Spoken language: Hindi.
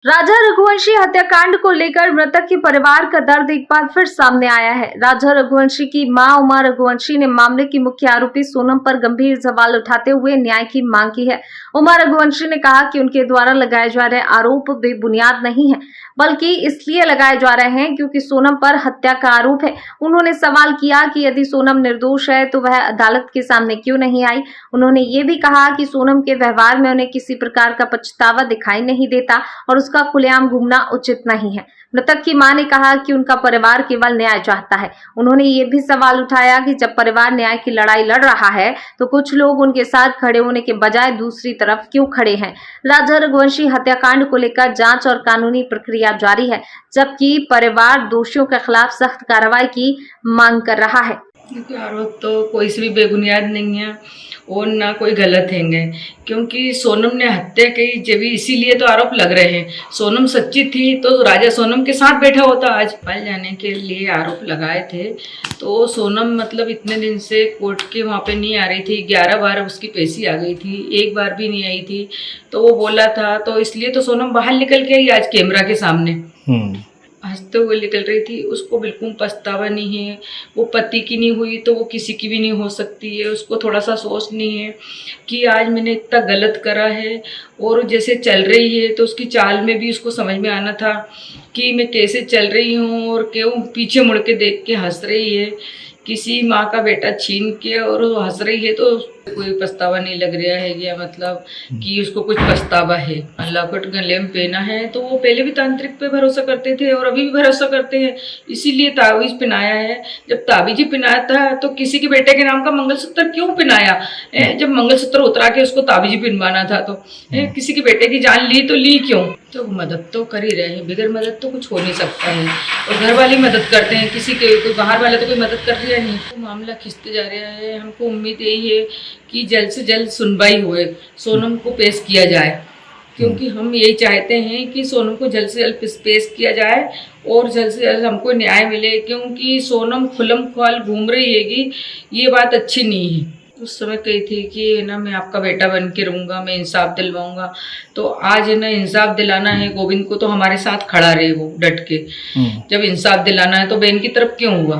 राजा रघुवंशी हत्याकांड को लेकर मृतक के परिवार का दर्द एक बार फिर सामने आया है। राजा रघुवंशी की मां उमा रघुवंशी ने मामले की मुख्य आरोपी सोनम पर गंभीर सवाल उठाते हुए न्याय की मांग की है। उमा रघुवंशी ने कहा कि उनके द्वारा लगाए जा रहे आरोप बेबुनियाद नहीं है, बल्कि इसलिए लगाए जा रहे हैं क्योंकि सोनम पर हत्या का आरोप है। उन्होंने सवाल किया कि यदि सोनम निर्दोष है तो वह अदालत के सामने क्यों नहीं आई। उन्होंने ये भी कहा कि सोनम के व्यवहार में उन्हें किसी प्रकार का पछतावा दिखाई नहीं देता और उसका खुलेआम घूमना उचित नहीं है। मृतक की मां ने कहा कि उनका परिवार केवल न्याय चाहता है। उन्होंने ये भी सवाल उठाया कि जब परिवार न्याय की लड़ाई लड़ रहा है तो कुछ लोग उनके साथ खड़े होने के बजाय दूसरी तरफ क्यों खड़े हैं। राजा रघुवंशी हत्याकांड को लेकर जांच और कानूनी प्रक्रिया जारी है, जबकि परिवार दोषियों के खिलाफ सख्त कार्रवाई की मांग कर रहा है। आरोप तो कोई से भी बेबुनियाद नहीं है और ना कोई गलत हैंगे, क्योंकि सोनम ने हत्या की जब इसीलिए तो आरोप लग रहे हैं। सोनम सच्ची थी तो राजा सोनम के साथ बैठा होता, आज पाल जाने के लिए आरोप लगाए थे। तो सोनम मतलब इतने दिन से कोर्ट के वहाँ पे नहीं आ रही थी, 11 बार उसकी पेशी आ गई थी, एक बार भी नहीं आई थी। तो वो बोला था तो इसलिए तो सोनम बाहर निकल के आई आज कैमरा के सामने हंसते हुए निकल रही थी। उसको बिल्कुल पछतावा नहीं है, वो पति की नहीं हुई तो वो किसी की भी नहीं हो सकती है। उसको थोड़ा सा सोच नहीं है कि आज मैंने इतना गलत करा है, और जैसे चल रही है तो उसकी चाल में भी उसको समझ में आना था कि मैं कैसे चल रही हूँ और क्यों पीछे मुड़ के देख के हंस रही है। किसी माँ का बेटा छीन के और वो हंस रही है तो कोई पछतावा नहीं लग रहा है, या मतलब कि उसको कुछ पछतावा है। लॉकेट गले में पहना है तो वो पहले भी तांत्रिक पे भरोसा करते थे और अभी भी भरोसा करते हैं, इसीलिए ताबीज पहनाया है। जब ताबीज ही पहनाया था तो किसी के बेटे के नाम का मंगलसूत्र क्यों पहनाया? जब मंगलसूत्र उतरा के उसको ताबीज पहनवाना था तो किसी के बेटे की जान ली तो ली क्यों? तो मदद तो कर ही रहे हैं, बगैर मदद तो कुछ हो नहीं सकता है। और घर वाले मदद करते हैं, किसी के कोई बाहर वाले तो कोई मदद कर रहा नहीं। तो मामला खिंचते जा रहा है। हमको उम्मीद यही है कि जल्द से जल्द सुनवाई हुए, सोनम को पेश किया जाए, क्योंकि हम यही चाहते हैं कि सोनम को जल्द से जल्द पेश किया जाए और जल्द से जल्द हमको न्याय मिले, क्योंकि सोनम खुलम खुल घूम रही हैगी, ये बात अच्छी नहीं है। उस समय कही थी कि ना मैं आपका बेटा बन के रहूँगा, मैं इंसाफ दिलवाऊंगा। तो आज ना इंसाफ दिलाना है गोविंद को तो हमारे साथ खड़ा रहे वो डट के। जब इंसाफ दिलाना है तो बहन की तरफ क्यों हुआ?